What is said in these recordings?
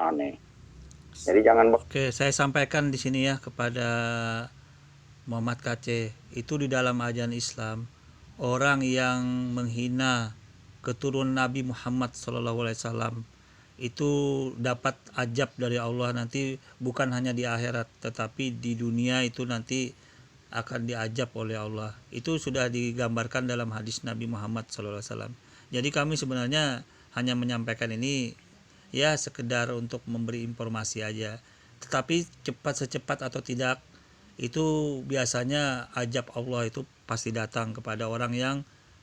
aneh. Jadi jangan. Oke, saya sampaikan di sini ya kepada Muhammad KC. Itu di dalam ajaran Islam, orang yang menghina keturunan Nabi Muhammad SAW itu dapat ajab dari Allah nanti, bukan hanya di akhirat tetapi di dunia itu nanti akan diajab oleh Allah. Itu sudah digambarkan dalam hadis Nabi Muhammad SAW. Jadi kami sebenarnya hanya menyampaikan ini ya sekedar untuk memberi informasi aja. Tetapi secepat atau tidak, itu biasanya ajab Allah itu pasti datang kepada orang yang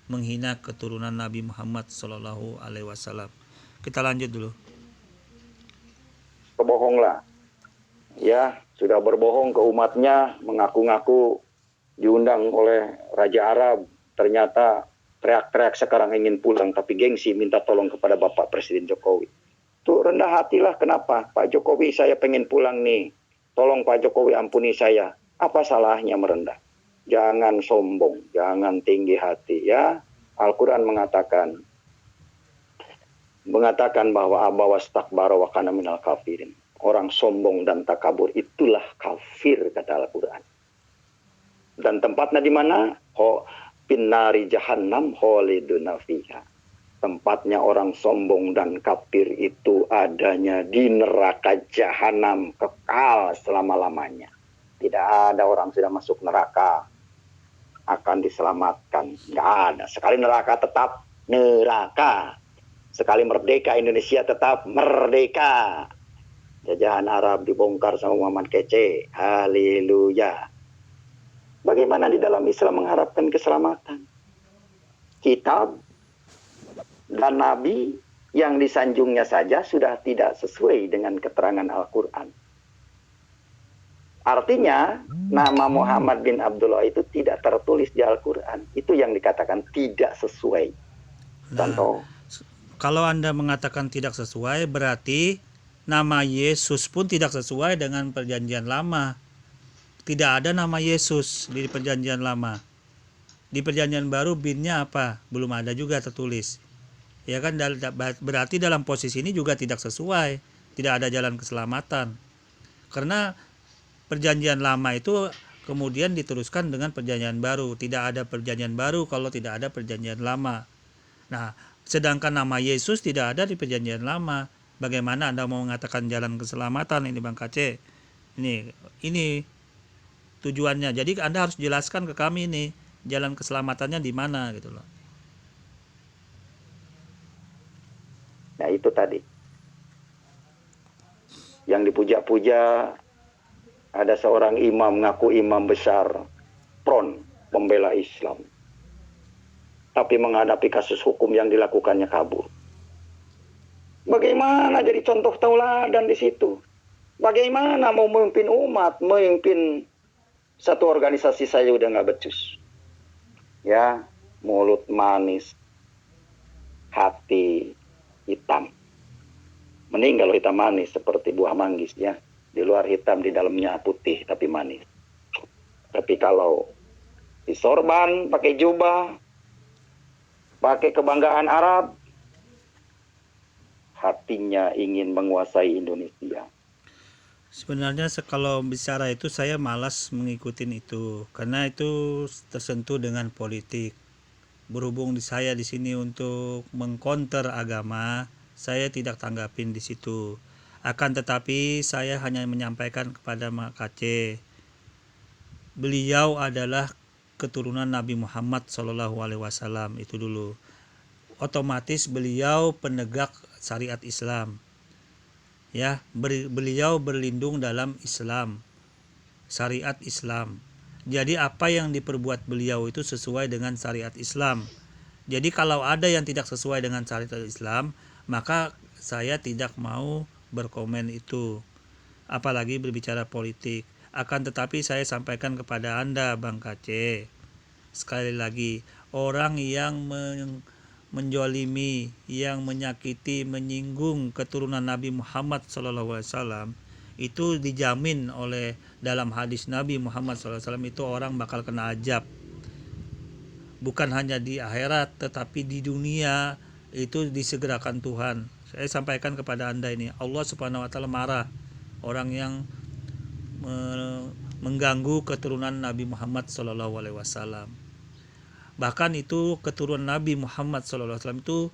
menghina keturunan Nabi Muhammad SAW. Kita lanjut dulu. Berbohong lah, ya sudah berbohong ke umatnya, mengaku-ngaku diundang oleh Raja Arab, ternyata teriak-teriak sekarang ingin pulang, tapi gengsi minta tolong kepada Bapak Presiden Jokowi. Tuh rendah hatilah, kenapa? Pak Jokowi, saya pengen pulang nih, tolong Pak Jokowi ampuni saya. Apa salahnya merendah? Jangan sombong, jangan tinggi hati ya. Al-Quran mengatakan bahwa abawastakbara wa kana minal kafirin. Orang sombong dan takabur itulah kafir, kata Al-Quran. Dan tempatnya di mana? Pinnari jahannam khaliduna fiha. Tempatnya orang sombong dan kafir itu adanya di neraka jahanam, kekal selama-lamanya. Tidak ada orang sudah masuk neraka akan diselamatkan. Nggak ada. Sekali neraka tetap neraka. Sekali merdeka Indonesia tetap merdeka. Jajahan Arab dibongkar sama Muhammad Kece. Haleluya. Bagaimana di dalam Islam mengharapkan keselamatan? Kitab dan Nabi yang disanjungnya saja sudah tidak sesuai dengan keterangan Al-Quran. Artinya nama Muhammad bin Abdullah itu tidak tertulis di Al-Quran. Itu yang dikatakan tidak sesuai. Contoh. Kalau Anda mengatakan tidak sesuai, berarti nama Yesus pun tidak sesuai dengan perjanjian lama. Tidak ada nama Yesus di perjanjian lama. Di perjanjian baru binnya apa? Belum ada juga tertulis. Ya kan, berarti dalam posisi ini juga tidak sesuai. Tidak ada jalan keselamatan. Karena perjanjian lama itu kemudian diteruskan dengan perjanjian baru. Tidak ada perjanjian baru kalau tidak ada perjanjian lama. Nah, sedangkan nama Yesus tidak ada di perjanjian lama. Bagaimana Anda mau mengatakan jalan keselamatan ini, Bang KC? Ini tujuannya. Jadi Anda harus jelaskan ke kami nih, jalan keselamatannya di mana gitu loh. Nah, itu tadi. Yang dipuja-puja ada seorang imam, ngaku imam besar, front pembela Islam. Tapi menghadapi kasus hukum yang dilakukannya kabur. Bagaimana jadi contoh tauladan di situ? Bagaimana mau memimpin umat, memimpin satu organisasi saya udah nggak becus. Ya, mulut manis, hati hitam. Mending kalau hitam manis seperti buah manggis ya. Di luar hitam, di dalamnya putih tapi manis. Tapi kalau disorban, pakai jubah, pakai kebanggaan Arab, hatinya ingin menguasai Indonesia. Sebenarnya kalau bicara itu saya malas mengikutin itu karena itu tersentuh dengan politik. Berhubung saya di sini untuk mengkonter agama, saya tidak tanggapin di situ. Akan tetapi saya hanya menyampaikan kepada Mak KC, beliau adalah keturunan Nabi Muhammad SAW itu dulu. Otomatis beliau penegak syariat Islam. Ya, beliau berlindung dalam Islam, syariat Islam. Jadi apa yang diperbuat beliau itu sesuai dengan syariat Islam. Jadi kalau ada yang tidak sesuai dengan syariat Islam, maka saya tidak mau berkomen itu, apalagi berbicara politik. Akan tetapi saya sampaikan kepada Anda, Bang KC, sekali lagi, orang yang menjolimi, yang menyakiti, menyinggung keturunan Nabi Muhammad SAW, itu dijamin oleh dalam hadis Nabi Muhammad SAW itu orang bakal kena azab. Bukan hanya di akhirat, tetapi di dunia itu disegerakan Tuhan Saya sampaikan kepada Anda ini, Allah Subhanahu wa taala marah orang yang mengganggu keturunan Nabi Muhammad sallallahu alaihi wasallam. Bahkan itu keturunan Nabi Muhammad sallallahu alaihi wasallam itu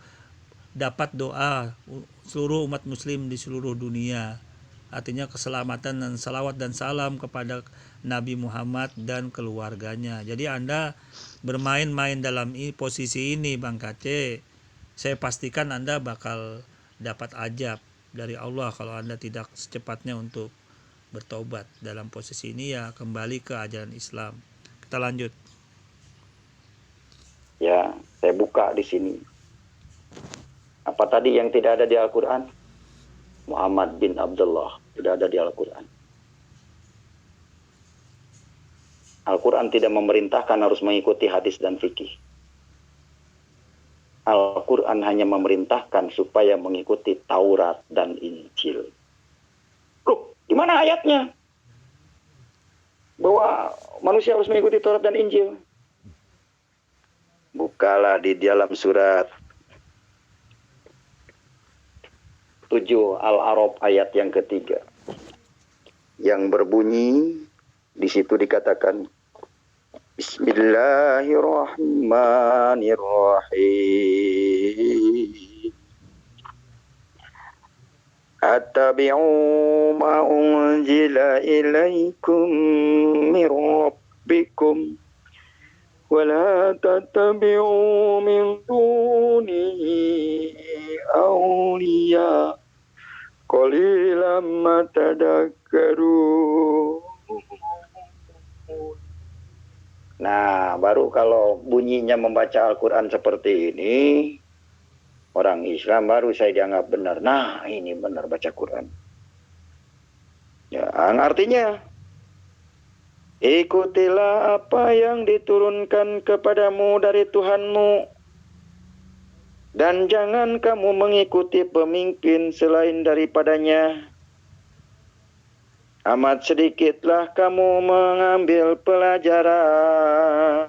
dapat doa seluruh umat muslim di seluruh dunia. Artinya keselamatan dan salawat dan salam kepada Nabi Muhammad dan keluarganya. Jadi Anda bermain-main dalam posisi ini Bang Kace, saya pastikan Anda bakal dapat ajab dari Allah kalau Anda tidak secepatnya untuk bertobat. Dalam posisi ini ya kembali ke ajaran Islam. Kita lanjut. Ya, saya buka di sini. Apa tadi yang tidak ada di Al-Quran? Muhammad bin Abdullah tidak ada di Al-Quran. Al-Quran tidak memerintahkan harus mengikuti hadis dan fikih. Al-Quran hanya memerintahkan supaya mengikuti Taurat dan Injil. Loh, di mana ayatnya? Bahwa manusia harus mengikuti Taurat dan Injil. Bukalah di dalam surat 7 Al-A'raf ayat yang ketiga. Yang berbunyi, di situ dikatakan, Bismillahirrahmanirrahim. Attabi'u ma unzila ilaikum min rabbikum wa la tattabi'u min dunihi awliya qalilan ma tadhakkarun. Nah, baru kalau bunyinya membaca Al-Quran seperti ini, orang Islam baru saya dianggap benar. Nah, ini benar baca Quran. Ya, artinya, ikutilah apa yang diturunkan kepadamu dari Tuhanmu. Dan jangan kamu mengikuti pemimpin selain daripadanya. Amat sedikitlah kamu mengambil pelajaran.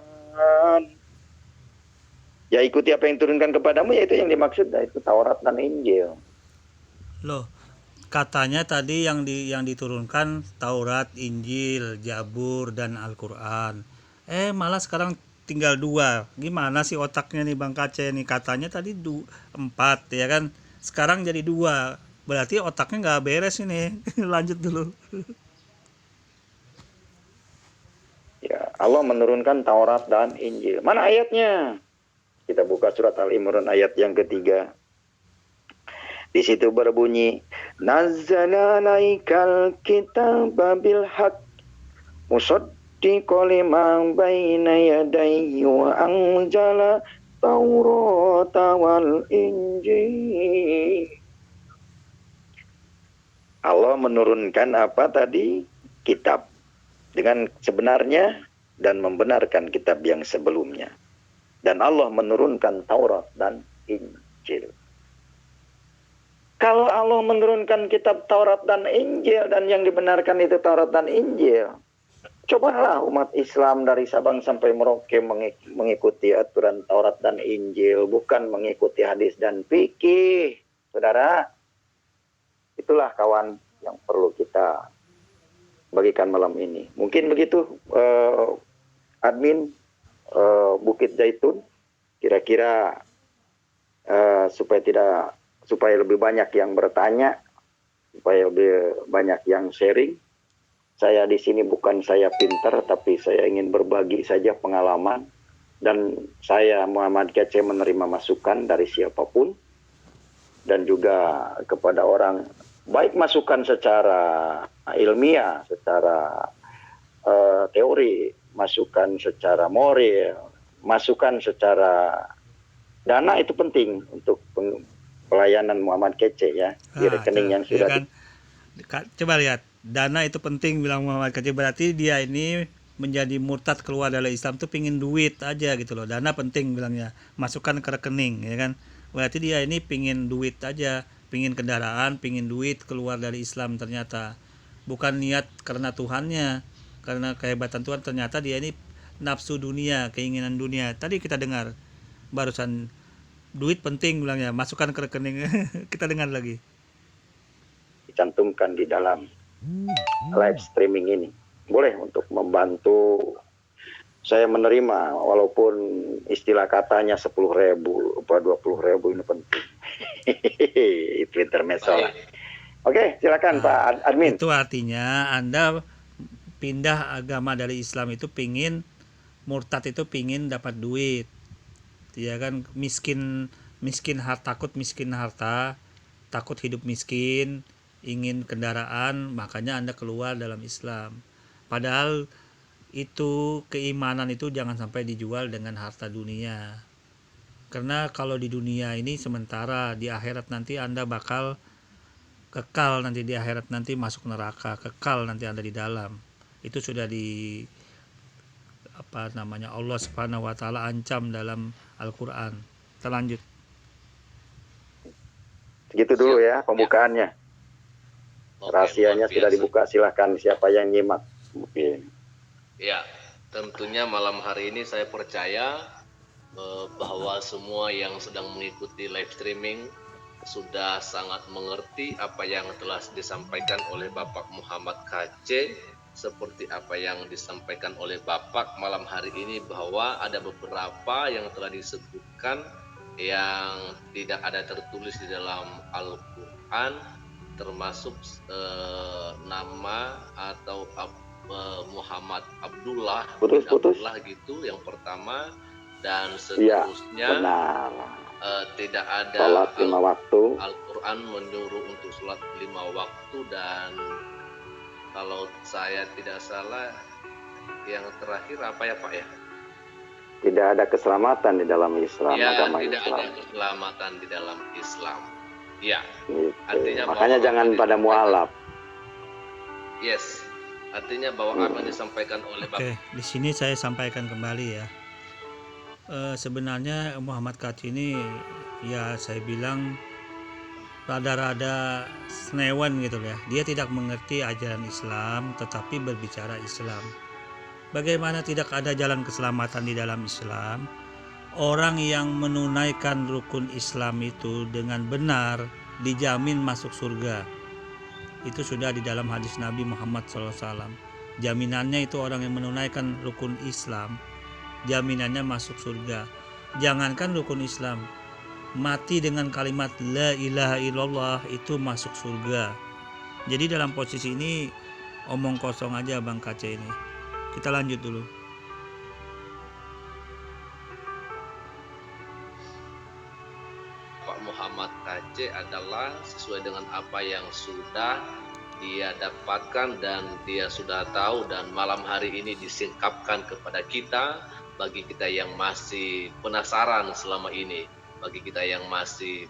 Ya ikuti apa yang diturunkan kepadamu, yaitu yang dimaksud, yaitu Taurat dan Injil. Loh, katanya tadi yang diturunkan Taurat, Injil, Zabur, dan Al-Quran. Malah sekarang tinggal 2. Gimana sih otaknya nih Bang Kace nih? Katanya tadi 4 ya kan? Sekarang jadi 2. Berarti otaknya nggak beres ini. Lanjut dulu. Ya, Allah menurunkan Taurat dan Injil. Mana ayatnya? Kita buka surat Al-Imran ayat yang ketiga. Di situ berbunyi, Nazzala alaikal kitaba bil haqq musaddiqan lima baina yadayhi wa anzala Taurata wal Injil. Allah menurunkan apa tadi? Kitab dengan sebenarnya dan membenarkan kitab yang sebelumnya. Dan Allah menurunkan Taurat dan Injil. Kalau Allah menurunkan kitab Taurat dan Injil dan yang dibenarkan itu Taurat dan Injil, cobalah umat Islam dari Sabang sampai Merauke mengikuti aturan Taurat dan Injil, bukan mengikuti hadis dan fikih. Saudara, itulah kawan yang perlu kita bagikan malam ini. Mungkin begitu admin Bukit Zaitun, kira-kira supaya lebih banyak yang bertanya, supaya lebih banyak yang sharing. Saya di sini bukan saya pintar, tapi saya ingin berbagi saja pengalaman. Dan saya Muhammad Kace menerima masukan dari siapapun. Dan juga kepada orang, baik masukan secara ilmiah, secara teori, masukan secara moral, masukan secara dana, itu penting untuk pelayanan Muhammad Kace ya, di rekening yang sudah ya kan? Coba lihat, dana itu penting bilang Muhammad Kace, berarti dia ini menjadi murtad keluar dari Islam tuh pingin duit aja gitu loh. Dana penting bilangnya, masukkan ke rekening ya kan. Berarti dia ini pingin duit aja, pingin kendaraan, pingin duit keluar dari Islam ternyata. Bukan niat karena Tuhannya, karena kehebatan Tuhan, ternyata dia ini nafsu dunia, keinginan dunia. Tadi kita dengar barusan duit penting bilangnya, masukkan ke rekening. Kita dengar lagi. Dicantumkan di dalam live streaming ini. Boleh untuk membantu saya menerima, walaupun istilah katanya 10.000, 20.000 ini penting. Itu intermezzo lah. Oke, silakan Pak Admin. Itu artinya Anda pindah agama dari Islam itu pingin, murtad itu pingin dapat duit. Ya kan, takut miskin harta, takut hidup miskin, ingin kendaraan, makanya Anda keluar dalam Islam. Padahal itu keimanan itu jangan sampai dijual dengan harta dunia. Karena kalau di dunia ini sementara, di akhirat nanti Anda bakal kekal, nanti di akhirat nanti masuk neraka, kekal nanti Anda di dalam. Itu sudah Allah Subhanahu wa taala ancam dalam Al-Qur'an. Kita lanjut. Segitu dulu ya pembukaannya. Rahasianya sudah dibuka, silahkan siapa yang nyimak. Mungkin. Ya, tentunya malam hari ini saya percaya bahwa semua yang sedang mengikuti live streaming sudah sangat mengerti apa yang telah disampaikan oleh Bapak Muhammad KC, seperti apa yang disampaikan oleh Bapak malam hari ini, bahwa ada beberapa yang telah disebutkan yang tidak ada tertulis di dalam Al-Quran, termasuk nama atau Muhammad Abdullah Abdullah gitu yang pertama, dan seterusnya. Benar. Tidak ada salat 5 waktu. Al-Quran menyuruh untuk sholat 5 waktu, dan kalau saya tidak salah yang terakhir apa ya Pak ya? Tidak ada keselamatan di dalam Islam. Ya, agama tidak Islam. ada keselamatan di dalam Islam. Ya. Gitu. Artinya makanya jangan pada mualaf. Yes. Artinya bahwa apa yang disampaikan oleh Bapak. Oke, di sini saya sampaikan kembali ya. Sebenarnya Muhammad Kati ini ya saya bilang rada-rada senewan gitu ya. Dia tidak mengerti ajaran Islam tetapi berbicara Islam. Bagaimana tidak ada jalan keselamatan di dalam Islam? Orang yang menunaikan rukun Islam itu dengan benar dijamin masuk surga. Itu sudah di dalam hadis Nabi Muhammad SAW. Jaminannya itu orang yang menunaikan rukun Islam, jaminannya masuk surga. Jangankan rukun Islam, mati dengan kalimat la ilaha illallah itu masuk surga. Jadi dalam posisi ini omong kosong aja Bang Kace ini. Kita lanjut dulu. Pak Muhammad KC adalah sesuai dengan apa yang sudah dia dapatkan dan dia sudah tahu, dan malam hari ini disingkapkan kepada kita, bagi kita yang masih penasaran selama ini, bagi kita yang masih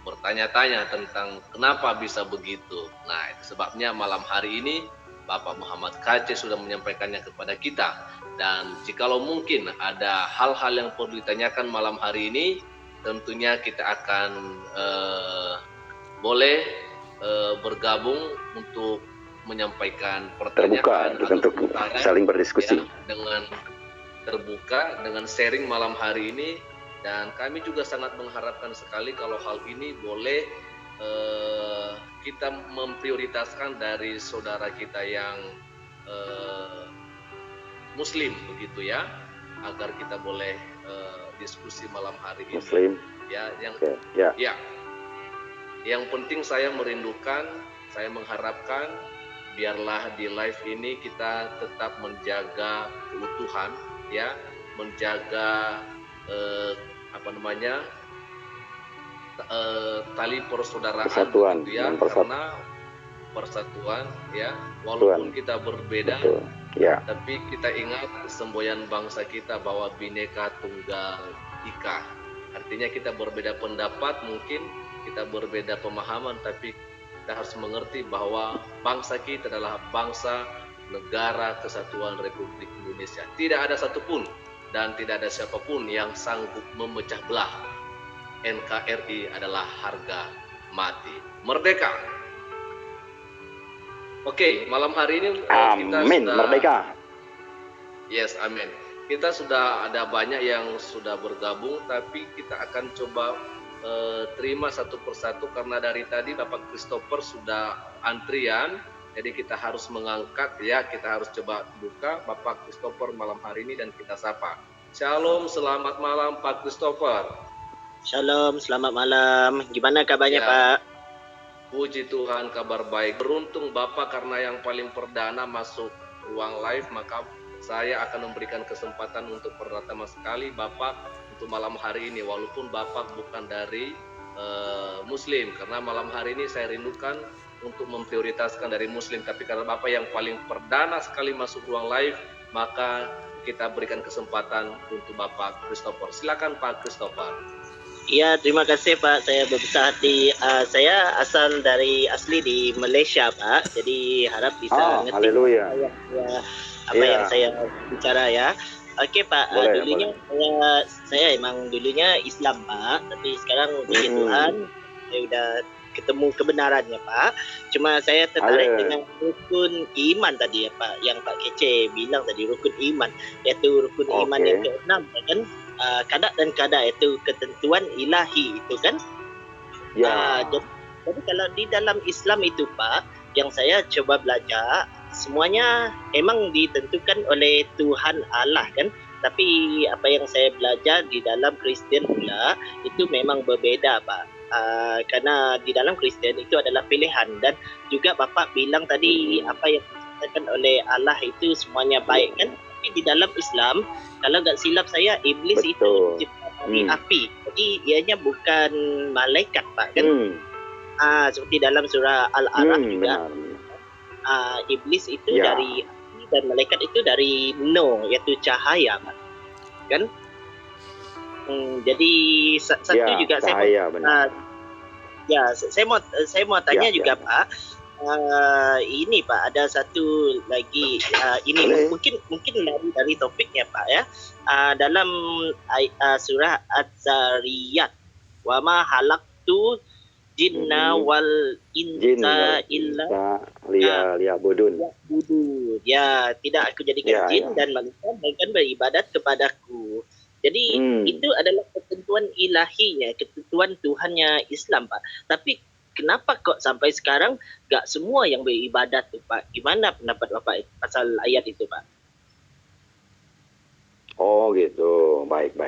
bertanya-tanya tentang kenapa bisa begitu. Nah, sebabnya malam hari ini Bapak Muhammad KC sudah menyampaikannya kepada kita, dan jikalau mungkin ada hal-hal yang perlu ditanyakan malam hari ini, tentunya kita akan boleh bergabung untuk menyampaikan pertanyaan untuk saling berdiskusi ya, dengan terbuka, dengan sharing malam hari ini. Dan kami juga sangat mengharapkan sekali kalau hal ini boleh kita memprioritaskan dari saudara kita yang Muslim begitu ya, agar kita boleh diskusi malam hari ini. Muslim. Ya, Ya. Yang penting saya merindukan, saya mengharapkan biarlah di live ini kita tetap menjaga keutuhan, ya, menjaga tali persaudaraan, persatuan, gitu ya, karena persatuan ya, walaupun kita berbeda. Betul. Ya. Tapi kita ingat semboyan bangsa kita bahwa Bhinneka Tunggal Ika. Artinya kita berbeda pendapat, mungkin kita berbeda pemahaman, tapi kita harus mengerti bahwa bangsa kita adalah bangsa negara kesatuan Republik Indonesia. Tidak ada satupun dan tidak ada siapapun yang sanggup memecah belah. NKRI adalah harga mati. Merdeka! Oke, malam hari ini kita sudah... Merdeka. Yes, amin. kita sudah ada banyak yang sudah bergabung, tapi kita akan coba terima satu persatu karena dari tadi Bapak Christopher sudah antrian, jadi kita harus mengangkat ya, kita harus coba buka Bapak Christopher malam hari ini dan kita sapa. Shalom, selamat malam Pak Christopher. Shalom, selamat malam. Gimana kabarnya, Ya. Pak? Puji Tuhan, kabar baik. Beruntung Bapak karena yang paling perdana masuk ruang live, maka saya akan memberikan kesempatan untuk pertama sekali Bapak untuk malam hari ini, walaupun Bapak bukan dari Muslim, karena malam hari ini saya rindukan untuk memprioritaskan dari Muslim, tapi karena Bapak yang paling perdana sekali masuk ruang live, maka kita berikan kesempatan untuk Bapak Christopher. Silakan Pak Christopher. Iya, terima kasih Pak. Saya berbesar hati. Saya asli di Malaysia, Pak. Jadi harap bisa ngerti haleluya. apa yang saya bicara ya. Oke Pak, Boleh, dulunya saya emang dulunya Islam Pak, tapi sekarang puji Tuhan saya udah ketemu kebenarannya Pak. Cuma saya tertarik dengan rukun iman tadi ya Pak, yang Pak Kece bilang tadi, rukun iman, yaitu rukun iman yang ke-6 kan. Kada dan kada itu ketentuan ilahi itu kan. Ya. Jadi kalau di dalam Islam itu Pak, yang saya coba belajar, semuanya emang ditentukan oleh Tuhan Allah kan. Tapi apa yang saya belajar di dalam Kristen pula itu memang berbeda Pak. Karena di dalam Kristen itu adalah pilihan, dan juga Bapak bilang tadi apa yang dikatakan oleh Allah itu semuanya baik kan. Tapi di dalam Islam, kalau nggak silap saya, iblis itu diciptakan dari api. Jadi ianya bukan malaikat Pak kan. Seperti dalam surah Al-A'raf juga. Iblis itu dari api dan malaikat itu dari nur, yaitu cahaya Pak. Kan? Jadi satu juga cahaya, saya mau tanya juga Pak. Ini Pak, ada satu lagi, ini mungkin lari dari topiknya Pak ya. Dalam surah Az-Zariyat, wa ma halaqtu jinna wal insa illa liya'budun. Ya, tidak aku jadikan jin dan manusia melainkan beribadat kepadaku. Jadi itu adalah ketentuan ilahinya, ketentuan Tuhannya Islam Pak. Tapi kenapa kok sampai sekarang gak semua yang beribadat tuh Pak? Gimana pendapat Bapak pasal ayat itu Pak? Oh gitu, baik.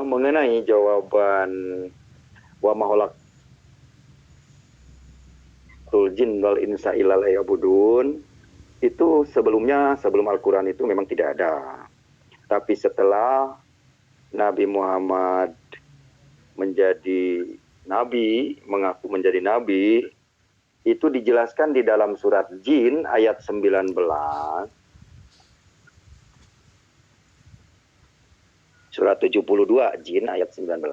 Mengenai jawaban wa maholak jin wal insa illa liya'budun, itu sebelum Al-Quran itu memang tidak ada. Tapi setelah Nabi Muhammad menjadi nabi, mengaku menjadi nabi, itu dijelaskan di dalam surat Jin ayat 19. Surat 72 Jin ayat 19.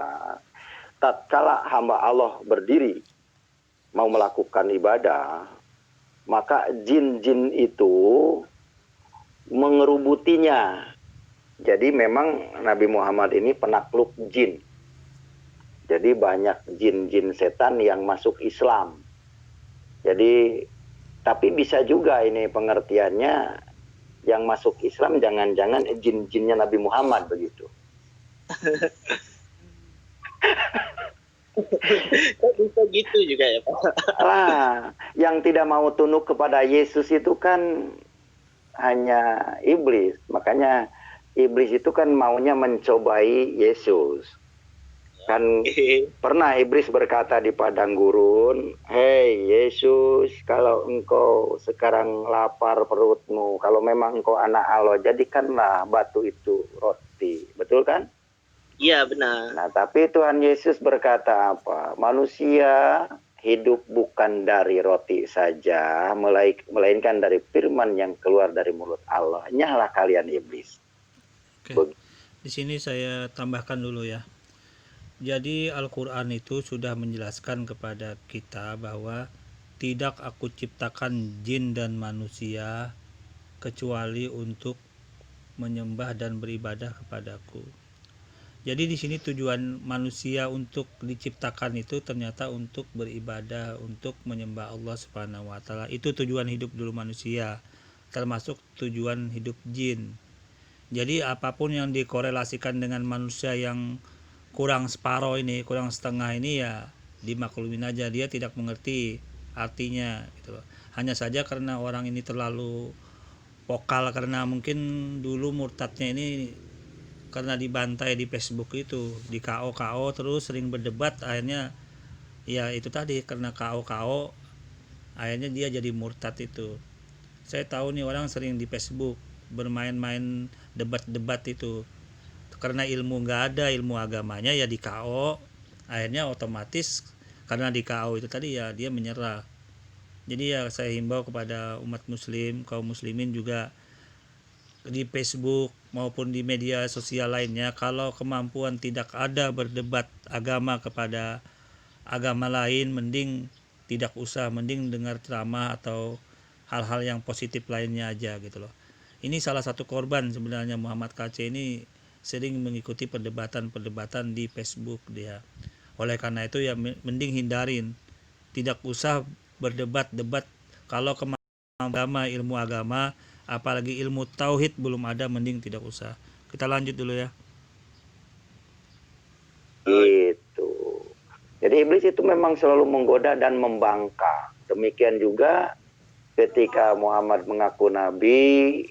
Tatkala hamba Allah berdiri mau melakukan ibadah, maka jin-jin itu mengerubutinya. Jadi memang Nabi Muhammad ini penakluk jin. Jadi banyak jin-jin setan yang masuk Islam. Jadi, tapi bisa juga ini pengertiannya, yang masuk Islam jangan-jangan jin-jinnya Nabi Muhammad begitu. Kok bisa gitu juga ya Pak? Yang tidak mau tunduk kepada Yesus itu kan hanya iblis. Makanya iblis itu kan maunya mencobai Yesus. Kan pernah iblis berkata di padang gurun, "Hei Yesus, kalau engkau sekarang lapar perutmu, kalau memang engkau anak Allah, jadikanlah batu itu roti." Betul kan? Iya benar. Nah, tapi Tuhan Yesus berkata apa? Manusia hidup bukan dari roti saja, melainkan dari firman yang keluar dari mulut Allah. Nyahlah kalian iblis. Oke. Di sini saya tambahkan dulu ya. Jadi Al-Quran itu sudah menjelaskan kepada kita bahwa tidak aku ciptakan jin dan manusia kecuali untuk menyembah dan beribadah kepadaku. Jadi di sini tujuan manusia untuk diciptakan itu ternyata untuk beribadah, untuk menyembah Allah Subhanahu wa taala. Itu tujuan hidup dulu manusia, termasuk tujuan hidup jin. Jadi apapun yang dikorelasikan dengan manusia yang kurang separuh ini, kurang setengah ini ya dimaklumin aja, dia tidak mengerti artinya gitu loh. Hanya saja karena orang ini terlalu vokal, karena mungkin dulu murtadnya ini karena dibantai di Facebook itu, di KO terus sering berdebat, akhirnya ya itu tadi, karena KO akhirnya dia jadi murtad itu. Saya tahu nih orang sering di Facebook bermain-main debat-debat itu, karena ilmu nggak ada, ilmu agamanya ya di KO, akhirnya otomatis karena di KO itu tadi ya dia menyerah. Jadi ya saya himbau kepada umat muslim, kaum muslimin juga di Facebook maupun di media sosial lainnya, kalau kemampuan tidak ada berdebat agama kepada agama lain, mending tidak usah, mending dengar ceramah atau hal-hal yang positif lainnya aja gitu loh. Ini salah satu korban sebenarnya Muhammad KC ini, sering mengikuti perdebatan-perdebatan di Facebook dia. Oleh karena itu ya mending hindarin, tidak usah berdebat-debat kalau agama, ilmu agama, apalagi ilmu tauhid belum ada, mending tidak usah. Kita lanjut dulu ya. Gitu. Jadi iblis itu memang selalu menggoda dan membangkang. Demikian juga ketika Muhammad mengaku nabi.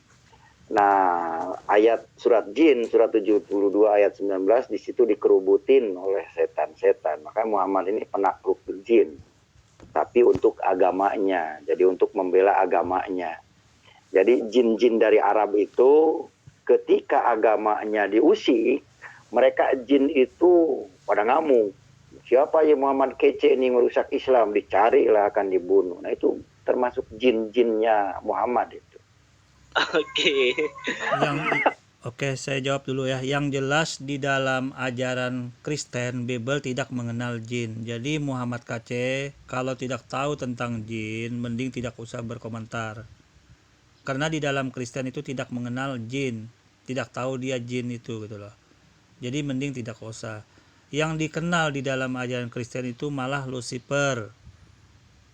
Nah, ayat surat jin, surat 72 ayat 19, di situ dikerubutin oleh setan-setan. Maka Muhammad ini penakluk jin. Tapi untuk agamanya, jadi untuk membela agamanya. Jadi jin-jin dari Arab itu ketika agamanya diusik, mereka jin itu pada ngamuk. Siapa yang Muhammad kece ini merusak Islam, dicarilah, akan dibunuh. Nah itu termasuk jin-jinnya Muhammad itu. Oke. Oke, saya jawab dulu ya. Yang jelas di dalam ajaran Kristen, Bible tidak mengenal jin. Jadi Muhammad KC kalau tidak tahu tentang jin, mending tidak usah berkomentar. Karena di dalam Kristen itu tidak mengenal jin, tidak tahu dia jin itu gitu loh. Jadi mending tidak usah. Yang dikenal di dalam ajaran Kristen itu malah Lucifer.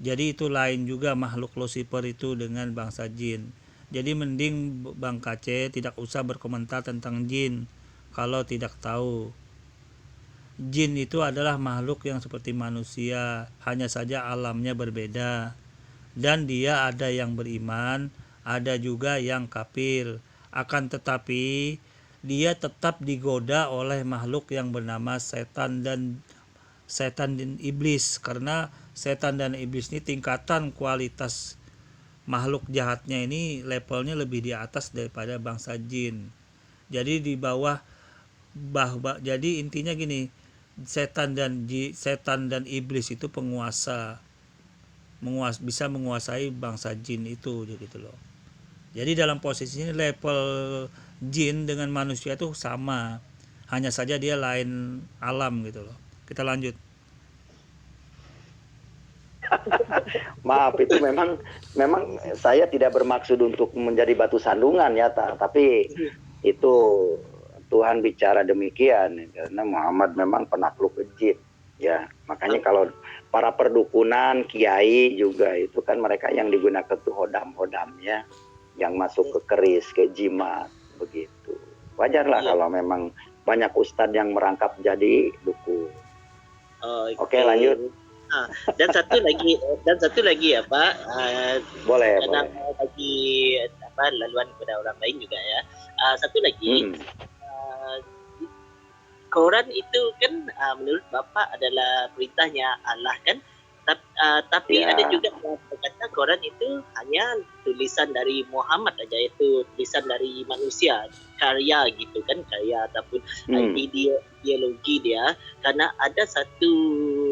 Jadi itu lain juga makhluk Lucifer itu dengan bangsa jin. Jadi mending Bang KC tidak usah berkomentar tentang jin kalau tidak tahu. Jin itu adalah makhluk yang seperti manusia, hanya saja alamnya berbeda. Dan dia ada yang beriman, ada juga yang kafir. Akan tetapi dia tetap digoda oleh makhluk yang bernama setan dan iblis, karena setan dan iblis ini tingkatan kualitas makhluk jahatnya ini levelnya lebih di atas daripada bangsa jin. Jadi di bawah jadi intinya gini, setan dan iblis itu bisa menguasai bangsa jin itu gitu loh. Jadi dalam posisi ini level jin dengan manusia itu sama, hanya saja dia lain alam gitu loh. Kita lanjut. Maaf, itu memang saya tidak bermaksud untuk menjadi batu sandungan ya, tapi itu Tuhan bicara demikian, karena Muhammad memang penakluk jin ya. Makanya kalau para perdukunan, kiai juga itu kan mereka yang digunakan tuh hodam ya, yang masuk ke keris, ke jimat begitu. Wajarlah kalau memang banyak ustadz yang merangkap jadi dukun. Oke, lanjut. Dan satu lagi ya Pak, boleh. bagi laluan kepada orang lain juga ya. Satu lagi, Quran itu kan menurut Bapak adalah perintahnya Allah kan, tapi ada juga yang berkata Quran itu hanya tulisan dari Muhammad aja, itu tulisan dari manusia, karya gitu kan, karya ataupun ideologi dia. Karena ada satu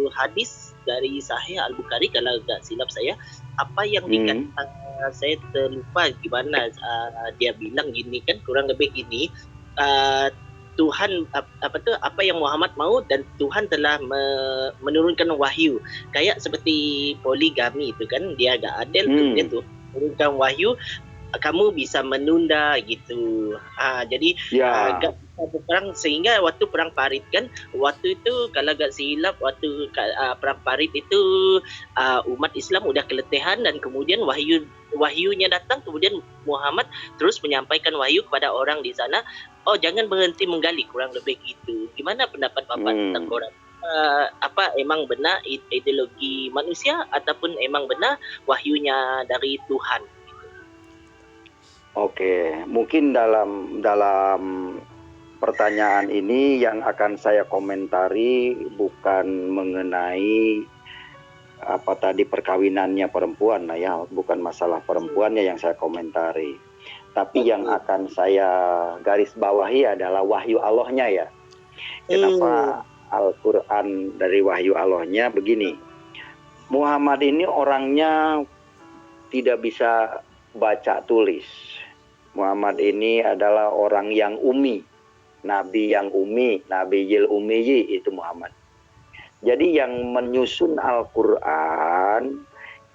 hadis dari Sahih Al-Bukhari kalau tak silap saya, apa yang dikatakan, saya terlupa gimana dia bilang gini kan, kurang lebih gini, Tuhan apa yang Muhammad mau, dan Tuhan telah menurunkan wahyu, kayak seperti poligami itu kan, dia agak adil, kemudian tuh menurunkan wahyu kamu bisa menunda gitu. Jadi Ya, gak bisa berperang, sehingga waktu perang Parit kan, waktu itu kalau gak silap, waktu perang Parit itu umat Islam udah keletihan, dan kemudian wahyunya datang, kemudian Muhammad terus menyampaikan wahyu kepada orang di sana, oh jangan berhenti menggali, kurang lebih gitu. Gimana pendapat Bapak tentang Quran? Apa emang benar ideologi manusia ataupun emang benar wahyunya dari Tuhan? oke. Mungkin dalam pertanyaan ini yang akan saya komentari bukan mengenai apa tadi perkawinannya perempuan, nah ya, bukan masalah perempuannya yang saya komentari. Tapi yang akan saya garis bawahi adalah wahyu Allahnya ya. Kenapa Al-Quran dari wahyu Allahnya begini. Muhammad ini orangnya tidak bisa baca tulis. Muhammad ini adalah orang yang umi. Nabi yang umi, Nabi Yil Umiyi, itu Muhammad. Jadi yang menyusun Al-Quran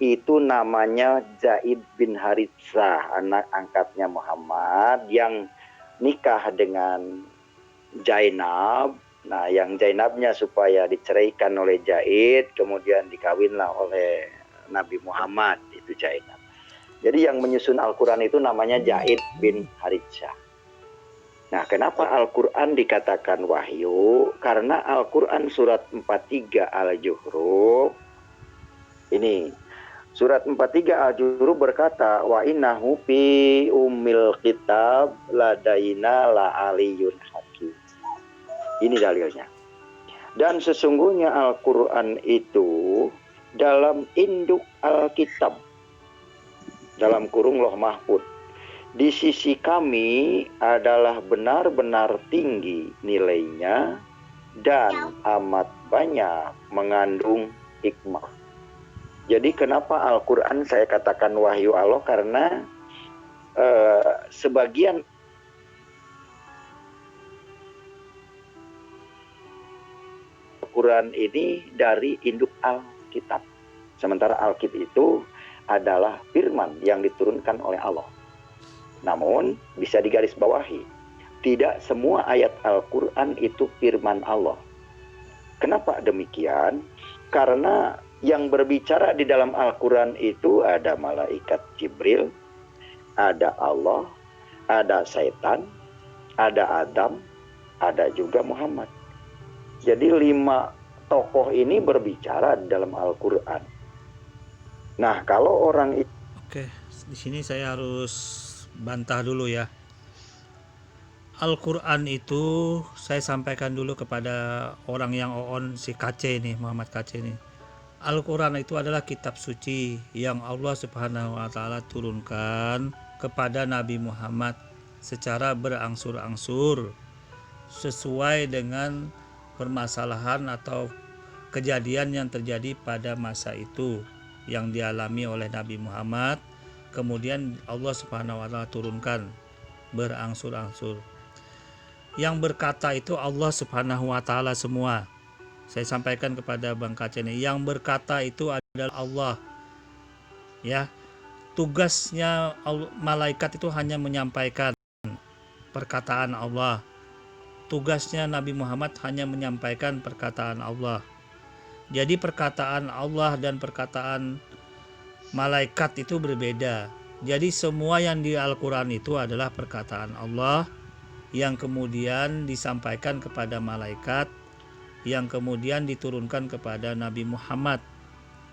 itu namanya Zaid bin Haritsah, anak angkatnya Muhammad yang nikah dengan Zainab. Nah, yang Zainabnya supaya diceraikan oleh Zaid, kemudian dikawinlah oleh Nabi Muhammad, itu Zainab. Jadi yang menyusun Al-Quran itu namanya Zaid bin Haritsah. Nah, kenapa Al-Quran dikatakan wahyu? Karena Al-Quran surat 43 Al-Zuhruf, ini surat 43 Al-Zuhruf berkata, wa innahu fi ummil kitab ladaina la aliyun hakim. Ini dalilnya. Dan sesungguhnya Al-Quran itu dalam induk Alkitab, dalam kurung Loh Mahfud, di sisi kami adalah benar-benar tinggi nilainya dan amat banyak mengandung hikmah. Jadi kenapa Al-Quran saya katakan wahyu Allah? Karena sebagian Al-Quran ini dari induk Alkitab. Sementara Alkitab itu adalah firman yang diturunkan oleh Allah. Namun bisa digarisbawahi, tidak semua ayat Al-Quran itu firman Allah. Kenapa demikian? Karena yang berbicara di dalam Al-Quran itu ada malaikat Jibril, ada Allah, ada Setan, ada Adam, ada juga Muhammad. Jadi 5 tokoh ini berbicara di dalam Al-Quran. Nah, kalau orang itu... Oke, di sini saya harus bantah dulu ya. Al-Quran itu saya sampaikan dulu kepada orang yang oon si KC nih, Muhammad KC nih. Al-Quran itu adalah kitab suci yang Allah Subhanahu wa Ta'ala turunkan kepada Nabi Muhammad secara berangsur-angsur sesuai dengan permasalahan atau kejadian yang terjadi pada masa itu yang dialami oleh Nabi Muhammad. Kemudian Allah Subhanahu wa Ta'ala turunkan berangsur-angsur. Yang berkata itu Allah Subhanahu wa Ta'ala semua. Saya sampaikan kepada Bang Kace ini, yang berkata itu adalah Allah. Ya. Tugasnya malaikat itu hanya menyampaikan perkataan Allah. Tugasnya Nabi Muhammad hanya menyampaikan perkataan Allah. Jadi perkataan Allah dan perkataan malaikat itu berbeda. Jadi semua yang di Al-Quran itu adalah perkataan Allah yang kemudian disampaikan kepada malaikat, yang kemudian diturunkan kepada Nabi Muhammad.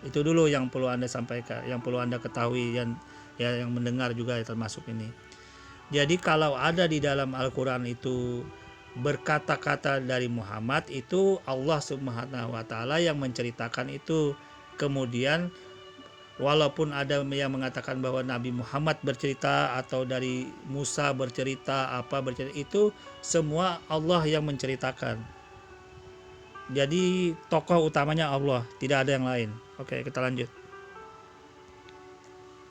Itu dulu yang perlu Anda sampaikan, yang perlu Anda ketahui, yang mendengar juga termasuk ini. Jadi kalau ada di dalam Al-Quran itu berkata-kata dari Muhammad, itu Allah Subhanahu wa Ta'ala yang menceritakan itu. Kemudian walaupun ada yang mengatakan bahwa Nabi Muhammad bercerita atau dari Musa bercerita itu semua Allah yang menceritakan. Jadi tokoh utamanya Allah, tidak ada yang lain. Oke, kita lanjut.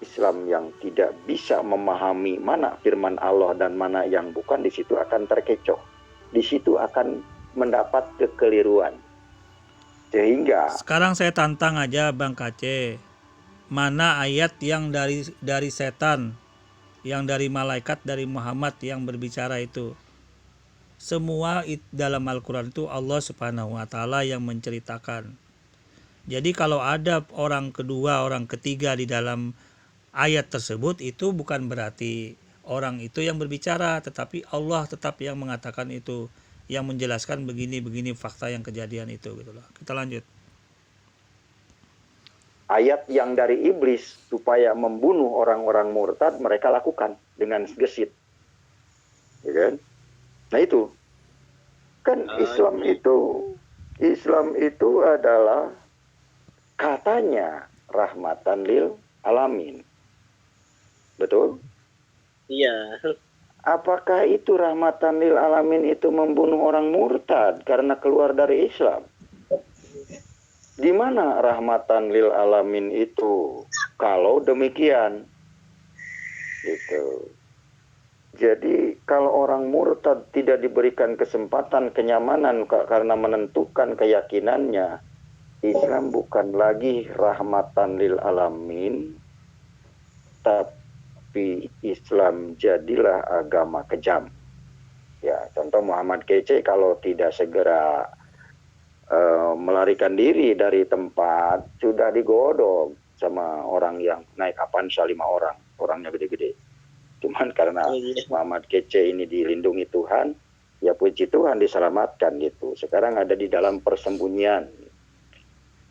Islam yang tidak bisa memahami mana firman Allah dan mana yang bukan, di situ akan terkecoh. Di situ akan mendapat kekeliruan. Sehingga sekarang saya tantang aja Bang Kace, mana ayat yang dari setan yang dari malaikat, dari Muhammad yang berbicara itu. Semua dalam Al-Quran itu Allah Subhanahu wa Ta'ala yang menceritakan. Jadi kalau ada orang kedua, orang ketiga di dalam ayat tersebut, itu bukan berarti orang itu yang berbicara, tetapi Allah tetap yang mengatakan itu, yang menjelaskan begini-begini fakta yang kejadian itu gitu loh. Kita lanjut. Ayat yang dari iblis supaya membunuh orang-orang murtad mereka lakukan dengan gesit. Ya kan? Nah itu. Kan Islam itu adalah katanya rahmatan lil alamin. Betul? Iya. Apakah itu rahmatan lil alamin itu membunuh orang murtad karena keluar dari Islam? Di mana rahmatan lil alamin itu? Kalau demikian, gitu. Jadi kalau orang murtad tidak diberikan kesempatan, kenyamanan karena menentukan keyakinannya, Islam bukan lagi rahmatan lil alamin, tapi Islam jadilah agama kejam. Ya, contoh Muhammad Kece kalau tidak segera melarikan diri dari tempat, sudah digodok sama orang yang naik Avanza 5 orang, orangnya gede-gede. Cuman karena Muhammad Kece ini dilindungi Tuhan, ya puji Tuhan diselamatkan gitu. Sekarang ada di dalam persembunyian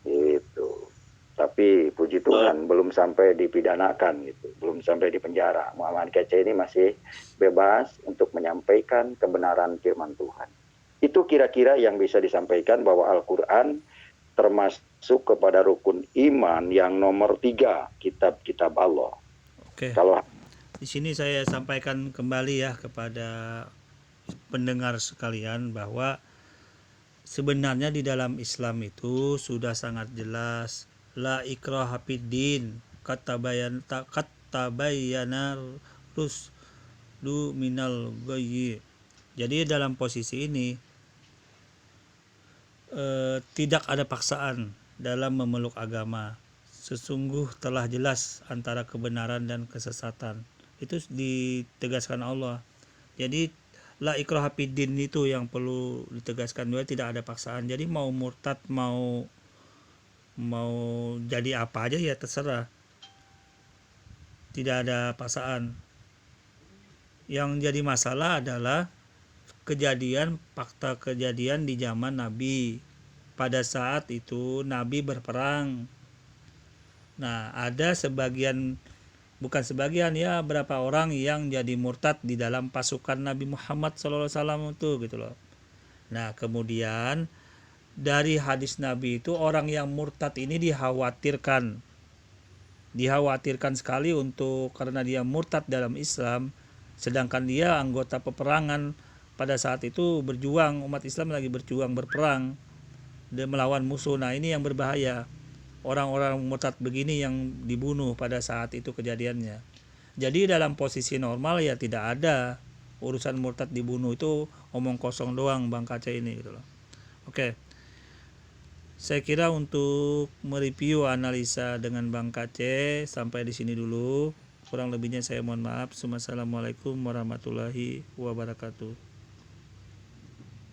gitu. Tapi puji Tuhan belum sampai dipidanakan gitu, belum sampai di penjara. Muhammad Kece ini masih bebas untuk menyampaikan kebenaran firman Tuhan. Itu kira-kira yang bisa disampaikan bahwa Al-Quran termasuk kepada rukun iman yang nomor 3, kitab-kitab Allah. Oke. Kalau Di sini saya sampaikan kembali ya kepada pendengar sekalian bahwa sebenarnya di dalam Islam itu sudah sangat jelas la ikraha fiddin katabayyana rusdu minal ghayyi. Jadi dalam posisi ini tidak ada paksaan dalam memeluk agama. Sesungguh telah jelas antara kebenaran dan kesesatan. Itu ditegaskan Allah. Jadi la ikraha fiddin itu yang perlu ditegaskan juga, tidak ada paksaan. Jadi mau murtad, mau jadi apa aja ya terserah. Tidak ada paksaan. Yang jadi masalah adalah fakta kejadian di zaman Nabi. Pada saat itu Nabi berperang. Nah, ada berapa orang yang jadi murtad di dalam pasukan Nabi Muhammad SAW itu gitu loh. Nah, kemudian dari hadis Nabi itu orang yang murtad ini dikhawatirkan sekali karena dia murtad dalam Islam, sedangkan dia anggota peperangan. Pada saat itu berjuang, umat Islam lagi berperang dan melawan musuh. Nah, ini yang berbahaya. Orang-orang murtad begini yang dibunuh pada saat itu kejadiannya. Jadi dalam posisi normal ya tidak ada urusan murtad dibunuh, itu omong kosong doang Bang Kaca ini gitu loh. Oke. Saya kira untuk mereview analisa dengan Bang Kace sampai di sini dulu. Kurang lebihnya saya mohon maaf. Wassalamualaikum warahmatullahi wabarakatuh.